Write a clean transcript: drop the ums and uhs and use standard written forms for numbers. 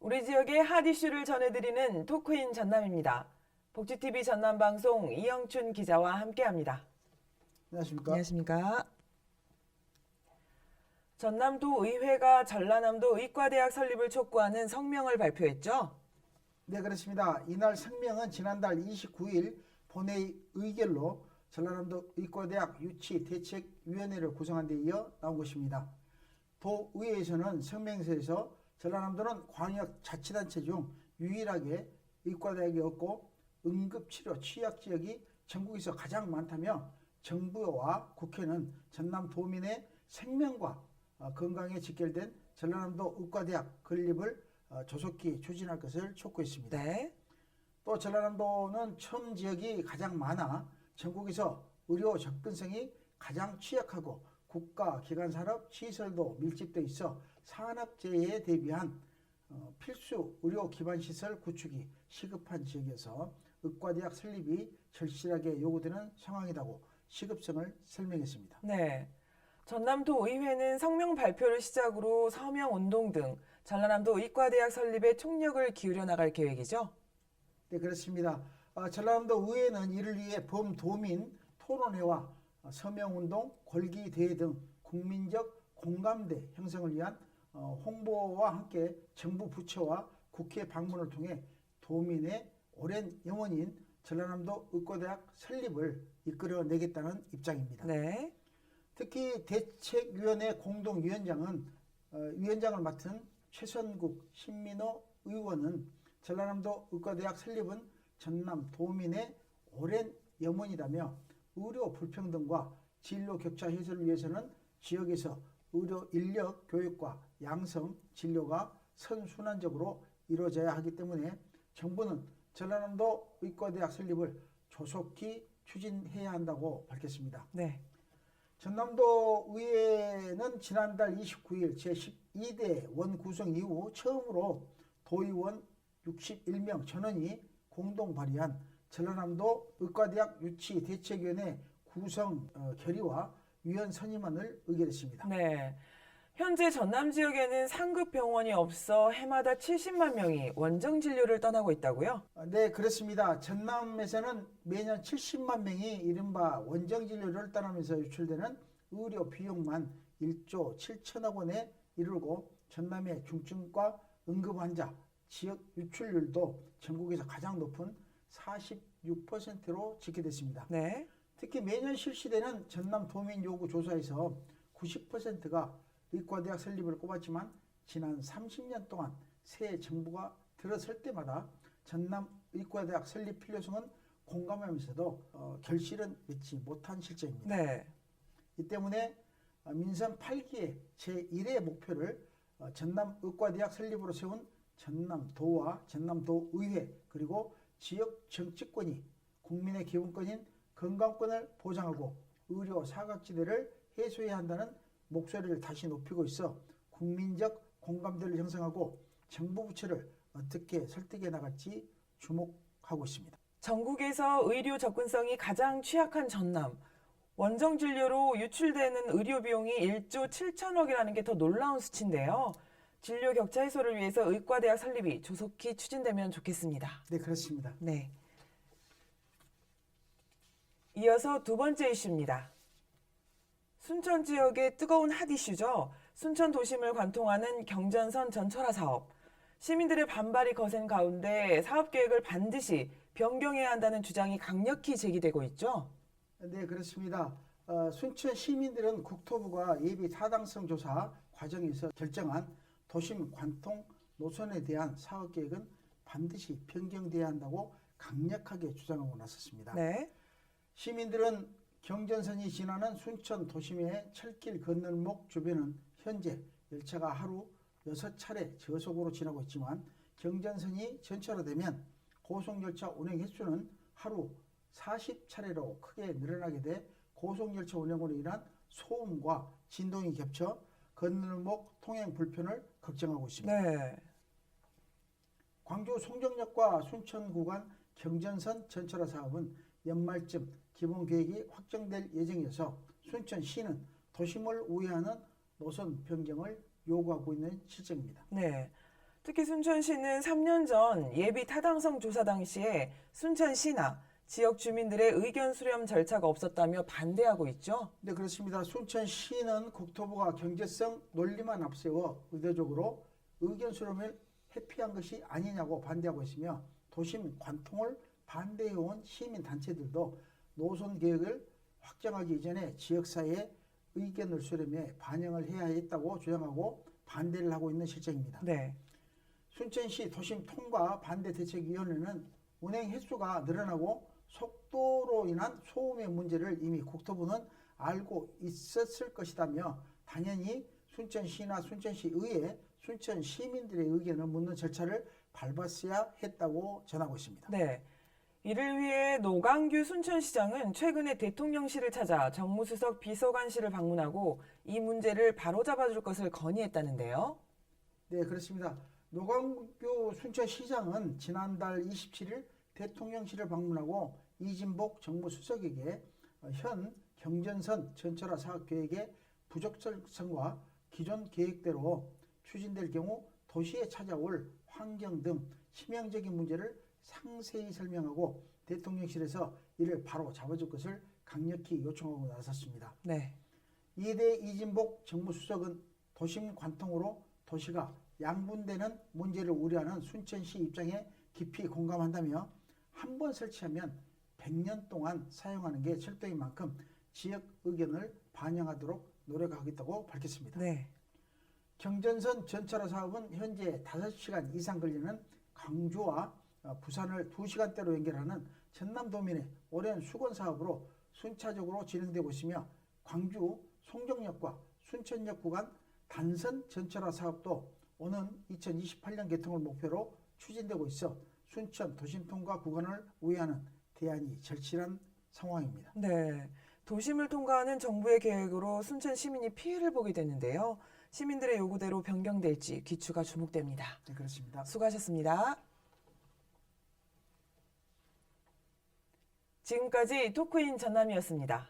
우리 지역의 핫 이슈를 전해드리는 토크인 전남입니다. 복지TV 전남방송 이영춘 기자와 함께합니다. 안녕하십니까? 안녕하십니까? 전남도 의회가 전라남도 의과대학 설립을 촉구하는 성명을 발표했죠? 네, 그렇습니다. 이날 성명은 지난달 29일 본회의 의결로 전라남도 의과대학 유치대책위원회를 구성한 데 이어 나온 것입니다. 도의회에서는 성명서에서 전라남도는 광역자치단체 중 유일하게 의과대학이 없고 응급치료 취약지역이 전국에서 가장 많다며 정부와 국회는 전남 도민의 생명과 건강에 직결된 전라남도 의과대학 건립을 조속히 추진할 것을 촉구했습니다. 네. 또 전라남도는 첨 지역이 가장 많아 전국에서 의료 접근성이 가장 취약하고 국가 기관 산업 시설도 밀집돼 있어 산업재해에 대비한 필수 의료 기반 시설 구축이 시급한 지역에서 의과대학 설립이 절실하게 요구되는 상황이라고 시급성을 설명했습니다. 네. 전남도 의회는 성명 발표를 시작으로 서명운동 등 전라남도 의과대학 설립에 총력을 기울여 나갈 계획이죠? 네, 그렇습니다. 전라남도 의회는 이를 위해 범도민 토론회와 서명운동, 골기대회 등 국민적 공감대 형성을 위한 홍보와 함께 정부 부처와 국회 방문을 통해 도민의 오랜 영혼인 전라남도 의과대학 설립을 이끌어내겠다는 입장입니다. 네. 특히 대책위원회 공동위원장은 위원장을 맡은 최선국 신민호 의원은 전라남도 의과대학 설립은 전남 도민의 오랜 염원이라며 의료 불평등과 진로 격차 해소를 위해서는 지역에서 의료 인력 교육과 양성 진료가 선순환적으로 이루어져야 하기 때문에 정부는 전라남도 의과대학 설립을 조속히 추진해야 한다고 밝혔습니다. 네. 전남도 의회는 지난달 29일 제12대 원 구성 이후 처음으로 도의원 61명 전원이 공동 발의한 전라남도 의과대학 유치대책위원회 구성 결의와 위원 선임안을 의결했습니다. 네. 현재 전남 지역에는 상급 병원이 없어 해마다 70만 명이 원정 진료를 떠나고 있다고요? 네, 그렇습니다. 전남에서는 매년 70만 명이 이른바 원정 진료를 떠나면서 유출되는 의료 비용만 1조 7천억 원에 이르고 전남의 중증과 응급 환자 지역 유출률도 전국에서 가장 높은 46%로 집계됐습니다. 네. 특히 매년 실시되는 전남 도민 요구 조사에서 90%가 의과대학 설립을 꼽았지만 지난 30년 동안 새 정부가 들어설 때마다 전남 의과대학 설립 필요성은 공감하면서도 결실은 맺지 못한 실정입니다. 네. 이 때문에 민선 8기의 제1의 목표를 전남 의과대학 설립으로 세운 전남도와 전남도의회 그리고 지역 정치권이 국민의 기본권인 건강권을 보장하고 의료 사각지대를 해소해야 한다는 목소리를 다시 높이고 있어 국민적 공감대를 형성하고 정부 부처를 어떻게 설득해 나갈지 주목하고 있습니다. 전국에서 의료 접근성이 가장 취약한 전남. 원정 진료로 유출되는 의료 비용이 1조 7천억이라는 게 더 놀라운 수치인데요. 진료 격차 해소를 위해서 의과대학 설립이 조속히 추진되면 좋겠습니다. 네, 그렇습니다. 네. 이어서 두 번째 이슈입니다. 순천 지역의 뜨거운 핫 이슈죠. 순천 도심을 관통하는 경전선 전철화 사업. 시민들의 반발이 거센 가운데 사업 계획을 반드시 변경해야 한다는 주장이 강력히 제기되고 있죠. 네, 그렇습니다. 순천 시민들은 국토부가 예비 타당성 조사 과정에서 결정한 도심 관통 노선에 대한 사업 계획은 반드시 변경돼야 한다고 강력하게 주장하고 나섰습니다. 네. 시민들은 경전선이 지나는 순천 도심의 철길 건널목 주변은 현재 열차가 하루 6차례 저속으로 지나고 있지만 경전선이 전철화되면 고속열차 운행 횟수는 하루 40차례로 크게 늘어나게 돼 고속열차 운행으로 인한 소음과 진동이 겹쳐 건널목 통행 불편을 걱정하고 있습니다. 네. 광주 송정역과 순천 구간 경전선 전철화 사업은 연말쯤 기본계획이 확정될 예정이어서 순천시는 도심을 우회하는 노선 변경을 요구하고 있는 실정입니다. 네. 특히 순천시는 3년 전 예비 타당성 조사 당시에 순천시나 지역 주민들의 의견 수렴 절차가 없었다며 반대하고 있죠. 네, 그렇습니다. 순천시는 국토부가 경제성 논리만 앞세워 의도적으로 의견 수렴을 회피한 것이 아니냐고 반대하고 있으며 도심 관통을 반대해온 시민단체들도 노선 계획을 확정하기 이전에 지역사회의 의견을 수렴해 반영을 해야 했다고 주장하고 반대를 하고 있는 실정입니다. 네. 순천시 도심 통과 반대 대책위원회는 운행 횟수가 늘어나고 속도로 인한 소음의 문제를 이미 국토부는 알고 있었을 것이다며 당연히 순천시나 순천시의회, 순천 시민들의 의견을 묻는 절차를 밟았어야 했다고 전하고 있습니다. 네. 이를 위해 노광규 순천시장은 최근에 대통령실을 찾아 정무수석 비서관실을 방문하고 이 문제를 바로잡아줄 것을 건의했다는데요. 네, 그렇습니다. 노광규 순천시장은 지난달 27일 대통령실을 방문하고 이진복 정무수석에게 현 경전선 전철화 사업 계획의 부적절성과 기존 계획대로 추진될 경우 도시에 찾아올 환경 등 치명적인 문제를 상세히 설명하고 대통령실에서 이를 바로 잡아줄 것을 강력히 요청하고 나섰습니다. 네. 이대 이진복 정무수석은 도심 관통으로 도시가 양분되는 문제를 우려하는 순천시 입장에 깊이 공감한다며 한 번 설치하면 100년 동안 사용하는 게 철도인 만큼 지역 의견을 반영하도록 노력하겠다고 밝혔습니다. 네. 경전선 전철화 사업은 현재 5시간 이상 걸리는 광주와 부산을 2시간대로 연결하는 전남도민의 오랜 수건 사업으로 순차적으로 진행되고 있으며 광주 송정역과 순천역 구간 단선 전철화 사업도 오는 2028년 개통을 목표로 추진되고 있어 순천 도심 통과 구간을 우회하는 대안이 절실한 상황입니다. 네. 도심을 통과하는 정부의 계획으로 순천 시민이 피해를 보게 됐는데요. 시민들의 요구대로 변경될지 귀추가 주목됩니다. 네, 그렇습니다. 수고하셨습니다. 지금까지 토크인 전남이었습니다.